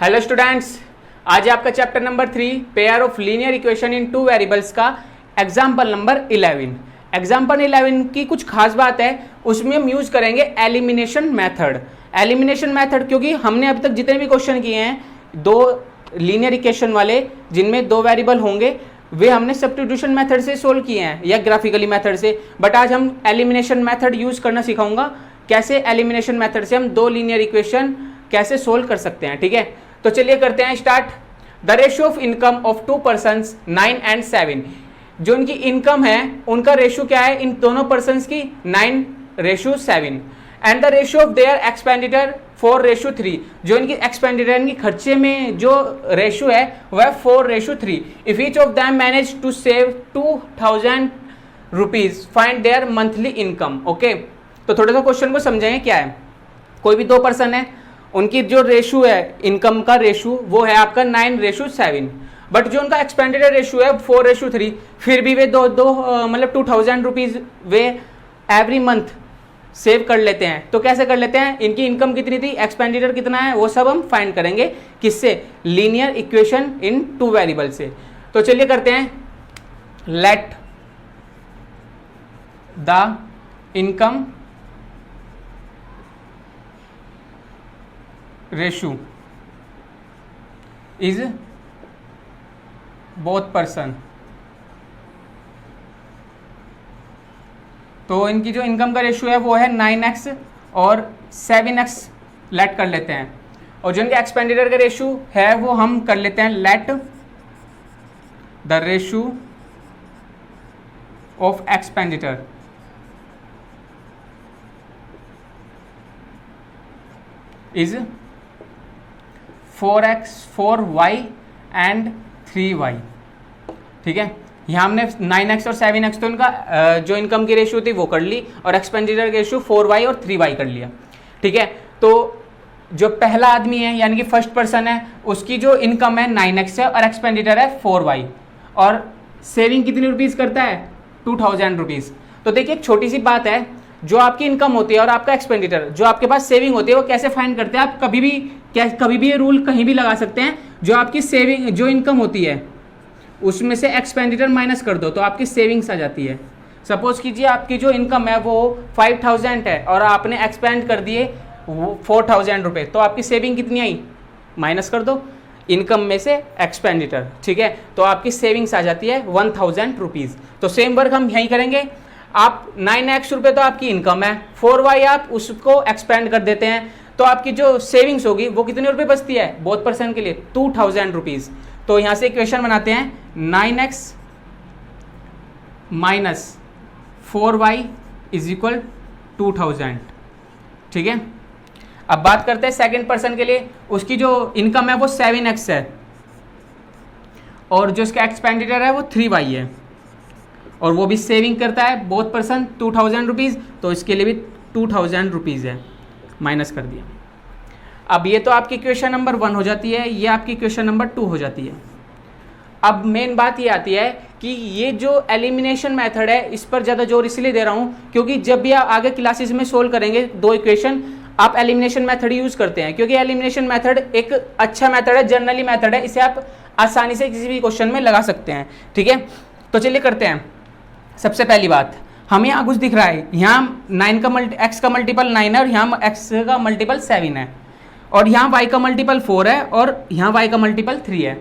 Hello students, आज आपका chapter number 3 pair of linear equation in two variables का example number 11। Example 11 की कुछ खास बात है, उसमें हम यूज करेंगे एलिमिनेशन मेथड। एलिमिनेशन मेथड क्योंकि हमने अब तक जितने भी क्वेश्चन किए हैं दो लीनियर इक्वेशन वाले जिनमें दो वेरिएबल होंगे वे हमने सब्स्टिट्यूशन मेथड से सोल्व किए हैं या ग्राफिकली मेथड से, बट आज हम एलिमिनेशन मेथड यूज करना सिखाऊंगा। कैसे एलिमिनेशन मेथड से हम दो लीनियर इक्वेशन कैसे सोल्व कर सकते हैं। ठीक है, तो चलिए करते हैं start. The ratio of income of to persons 9 and 7। जो इनकी इनकम है उनका रेशियो क्या है, इन दोनों पर्सन्स की 9:7। And the ratio of their expenditure 4:3। जो इनकी एक्सपेंडिचर इनकी खर्चे में जो रेशियो है वह 4:3। If each of them manage to save 2000 rupees find their monthly income. Okay, तो थोड़ा सा क्वेश्चन को समझेंगे क्या है। कोई भी दो पर्सन है, उनकी जो रेशियो है इनकम का रेशियो वो है आपका 9:7, बट जो उनका एक्सपेंडिचर रेशियो है 4:3। फिर भी वे मतलब 2000 रुपीज वे एवरी मंथ सेव कर लेते हैं। तो कैसे कर लेते हैं, इनकी इनकम कितनी थी, एक्सपेंडिचर कितना है, वो सब हम फाइंड करेंगे किससे, linear equation in two variable से। तो चलिए करते हैं। Let the income ratio is both person. तो इनकी जो इनकम का रेशियो है वो है 9x और 7x लेट कर लेते हैं, और जो इनके एक्सपेंडिचर का रेशियो है वो हम कर लेते हैं let the ratio of expenditure is 4x 4y and 3y। ठीक है, यहाँ हमने 9x और 7x तो इनका जो इनकम की रेशियो थी वो कर ली, और एक्सपेंडिचर की रेशियो 4y और 3y कर लिया। ठीक है, तो जो पहला आदमी है यानी कि फर्स्ट पर्सन है उसकी जो इनकम है 9x है और एक्सपेंडिचर है 4y, और सेविंग कितनी रुपीज़ करता है 2000 रुपीज़। तो देखिए एक छोटी सी बात है, जो आपकी इनकम होती है और आपका एक्सपेंडिचर जो आपके पास सेविंग होती है वो कैसे फाइंड करते हैं, आप कभी भी ये रूल कहीं भी लगा सकते हैं। जो आपकी सेविंग जो इनकम होती है उसमें से एक्सपेंडिचर माइनस कर दो तो आपकी सेविंग्स आ जाती है। सपोज कीजिए आपकी जो इनकम है वो 5000 है और आपने एक्सपेंड कर दिए 4000 रुपये, तो आपकी सेविंग कितनी आई, माइनस कर दो इनकम में से एक्सपेंडिचर। ठीक है, तो आपकी सेविंग्स आ जाती है 1000 रुपीज़। तो सेम वर्क हम यहीं करेंगे। आप 9x रुपये तो आपकी इनकम है, 4y आप उसको एक्सपेंड कर देते हैं, तो आपकी जो सेविंग्स होगी वो कितने रुपये बचती है बोथ पर्सन के लिए 2000 रुपीज़। तो यहाँ से इक्वेशन बनाते हैं 9x minus 4y is equal 2000। ठीक है, अब बात करते हैं सेकंड पर्सन के लिए। उसकी जो इनकम है वो 7x है और जो उसका एक्सपेंडिचर है वो 3y है, और वो भी सेविंग करता है बोथ पर्सन 2000 रुपीज़, तो इसके लिए भी 2000 रुपीज़ है, माइनस कर दिया। अब ये तो आपकी क्वेश्चन नंबर 1 हो जाती है, ये आपकी क्वेश्चन नंबर 2 हो जाती है। अब मेन बात ये आती है कि ये जो एलिमिनेशन मेथड है इस पर ज़्यादा जोर इसलिए दे रहा हूँ क्योंकि जब भी आप आगे क्लासेस में सोल्व करेंगे दो इक्वेशन, आप एलिमिनेशन मेथड यूज़ करते हैं, क्योंकि एलिमिनेशन मेथड एक अच्छा मेथड है, जनरली मेथड है, इसे आप आसानी से किसी भी क्वेश्चन में लगा सकते हैं। ठीक है, तो चलिए करते हैं। सबसे पहली बात, हमें यहाँ कुछ दिख रहा है, यहाँ 9 का x का मल्टीपल 9 है और यहाँ x का मल्टीपल 7 है, और यहाँ y का मल्टीपल 4 है और यहाँ y का मल्टीपल 3 है।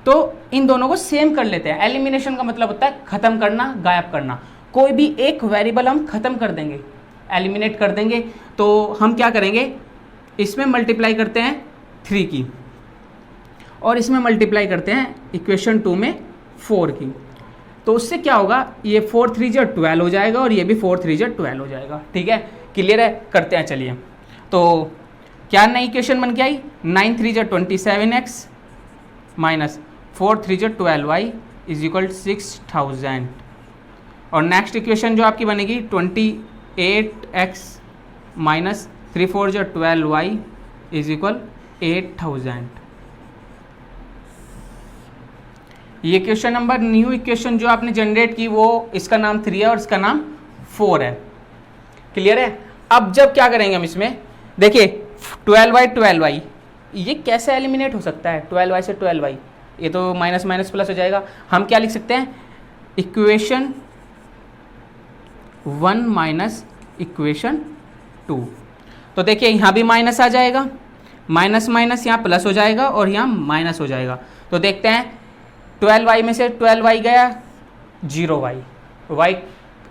तो इन दोनों को सेम कर लेते हैं। एलिमिनेशन का मतलब होता है खत्म करना, गायब करना। कोई भी एक वेरिएबल हम खत्म कर देंगे, एलिमिनेट कर देंगे। तो हम क्या करेंगे, इसमें मल्टीप्लाई करते हैं 3 की और इसमें मल्टीप्लाई करते हैं इक्वेशन 2 में 4 की। तो उससे क्या होगा, ये 4 3 जो 12 हो जाएगा और ये भी 4 3 जो 12 हो जाएगा। ठीक है, क्लियर है, करते हैं चलिए। तो क्या नई इक्वेशन बन के आई, 9 3 जो 27x माइनस 4 3 जो 12y इज इक्वल 6000, और नेक्स्ट इक्वेशन जो आपकी बनेगी 28x माइनस 3 4 जो 12y इज इक्वल 8000। ये क्वेश्चन नंबर, न्यू इक्वेशन जो आपने जनरेट की वो इसका नाम 3 है और इसका नाम 4 है। क्लियर है। अब जब क्या करेंगे हम इसमें, देखिए 12y ये कैसे एलिमिनेट हो सकता है 12y से 12y, ये तो माइनस माइनस प्लस हो जाएगा। हम क्या लिख सकते हैं, इक्वेशन 1 माइनस इक्वेशन 2। तो देखिए यहाँ भी माइनस आ जाएगा, माइनस माइनस यहाँ प्लस हो जाएगा और यहाँ माइनस हो जाएगा। तो देखते हैं 12y में से 12y गया, 0y, y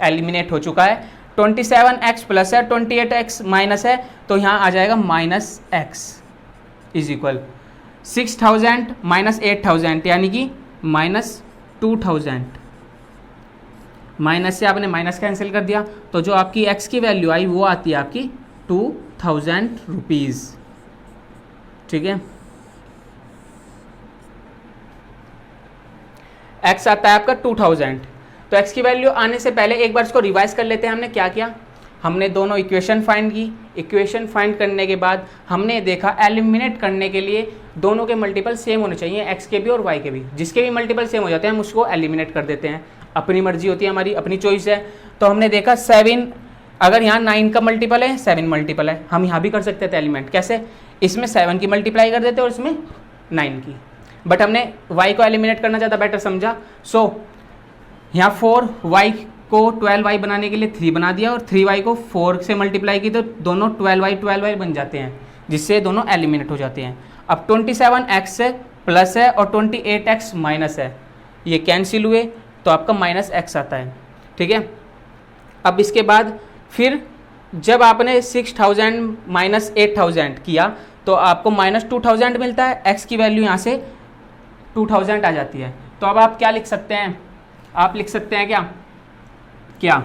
एलिमिनेट हो चुका है। 27x प्लस है, 28x माइनस है, तो यहाँ आ जाएगा minus x is equal 6000 minus 8000 यानी कि माइनस 2000। माइनस से आपने माइनस कैंसिल कर दिया, तो जो आपकी x की वैल्यू आई वो आती है आपकी 2000 रुपीज़। ठीक है, x आता है आपका 2000। तो x की वैल्यू आने से पहले एक बार इसको रिवाइज कर लेते हैं। हमने क्या किया, हमने दोनों इक्वेशन फाइंड की। इक्वेशन फाइंड करने के बाद हमने देखा एलिमिनेट करने के लिए दोनों के मल्टीपल सेम होने चाहिए, x के भी और y के भी। जिसके भी मल्टीपल सेम हो जाते हैं हम उसको एलिमिनेट कर देते हैं। अपनी मर्जी होती है हमारी, अपनी चॉइस है। तो हमने देखा 7, अगर यहाँ 9 का मल्टीपल है, 7 मल्टीपल है, हम यहाँ भी कर सकते थे एलिमेंट। कैसे, इसमें 7 की मल्टीप्लाई कर देते और इसमें 9 की। बट हमने y को एलिमिनेट करना ज़्यादा बेटर समझा। सो यहाँ 4y को 12y बनाने के लिए 3 बना दिया और 3y को 4 से मल्टीप्लाई की, तो दोनों 12y बन जाते हैं, जिससे दोनों एलिमिनेट हो जाते हैं। अब 27x प्लस है और 28x माइनस है, ये कैंसिल हुए, तो आपका माइनस x आता है। ठीक है, अब इसके बाद फिर जब आपने 6000 माइनस 8000 किया तो आपको माइनस 2000 मिलता है। x की वैल्यू यहाँ से 2000 आ जाती है। तो अब आप क्या लिख सकते हैं, आप लिख सकते हैं क्या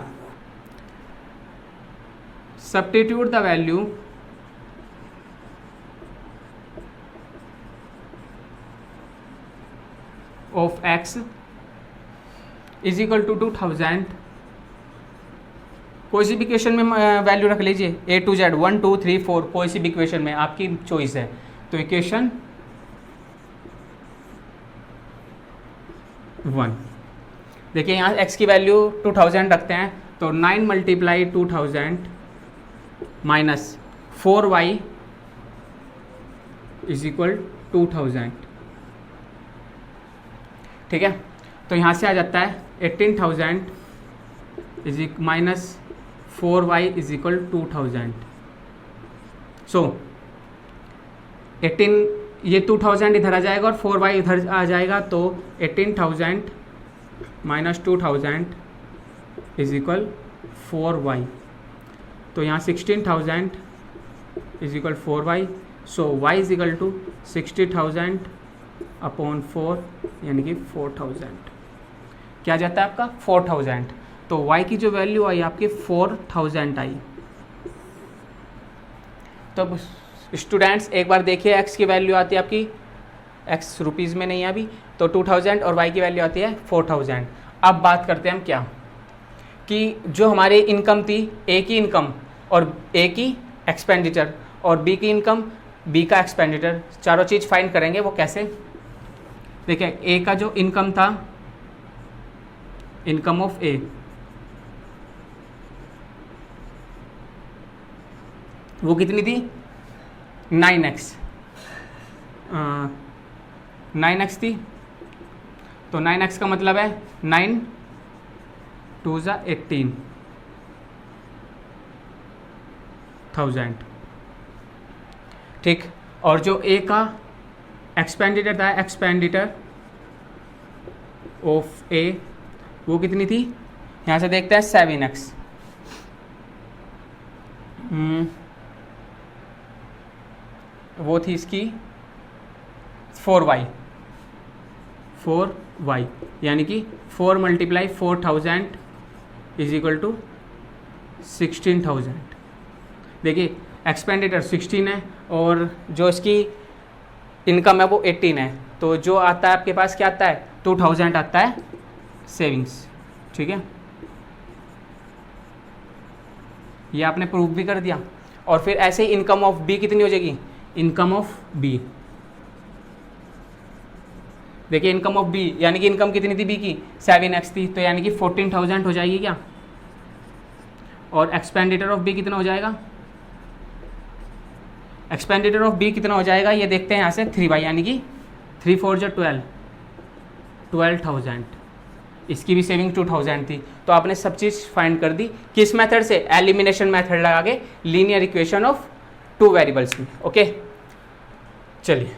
substitute the value of x is equal to 2000। कोई सी भी इक्वेशन में वैल्यू रख लीजिए, A to Z 1 2 3 4, कोई सी भी इक्वेशन में, आपकी चॉइस है। तो इक्वेशन 1, देखिए यहाँ x की वैल्यू 2000 रखते हैं, तो 9 multiply 2000 minus 4y is equal 2000। ठीक है, तो यहाँ से आ जाता है 18000 is minus 4y is equal 2000। सो 18, ये 2000 इधर आ जाएगा और 4y इधर आ जाएगा, तो 18000 माइनस 2000 इज इक्वल 4y। तो यहाँ 16000 is equal 4y। So y is equal to 60,000 upon 4 यानी कि 4000। क्या जाता है आपका 4000। तो y की जो वैल्यू आई आपकी 4000 आई। तो स्टूडेंट्स एक बार देखिए, x की वैल्यू आती है आपकी, x रुपीज़ में नहीं है अभी, तो 2000 और y की वैल्यू आती है 4000। अब बात करते हैं हम क्या, कि जो हमारी इनकम थी, A की इनकम और A की एक्सपेंडिचर और B की इनकम, B का एक्सपेंडिचर, चारों चीज़ फाइंड करेंगे। वो कैसे, देखिए A का जो इनकम था, इनकम ऑफ A, वो कितनी थी 9x, 9x थी। तो 9x का मतलब है 9 2 ज़ा 18,000। ठीक, और जो A का एक्सपेंडिचर था, एक्सपेंडिचर ऑफ A, वो कितनी थी, यहाँ से देखते हैं 7x, वो थी इसकी 4y यानी कि 4 मल्टीप्लाई 4000 इज इक्वल टू 16,000। देखिए एक्सपेंडिचर 16 है और जो इसकी इनकम है वो 18 है, तो जो आता है आपके पास क्या आता है 2000 आता है सेविंग्स। ठीक है, ये आपने प्रूफ भी कर दिया। और फिर ऐसे ही इनकम ऑफ बी कितनी हो जाएगी, इनकम ऑफ बी, देखिए इनकम ऑफ बी यानी कि इनकम कितनी थी बी की 7x थी, तो यानी कि 14,000 हो जाएगी क्या। और एक्सपेंडिचर ऑफ बी कितना हो जाएगा, एक्सपेंडिचर ऑफ बी कितना हो जाएगा ये देखते हैं यहाँ से 3y, यानी कि 3 4 जो 12,000। इसकी भी सेविंग 2000 थी। तो आपने सब चीज़ फाइंड कर दी किस मेथड से, एलिमिनेशन मेथड लगा के लीनियर इक्वेशन ऑफ 2 वेरिएबल्स में। ओके चलिए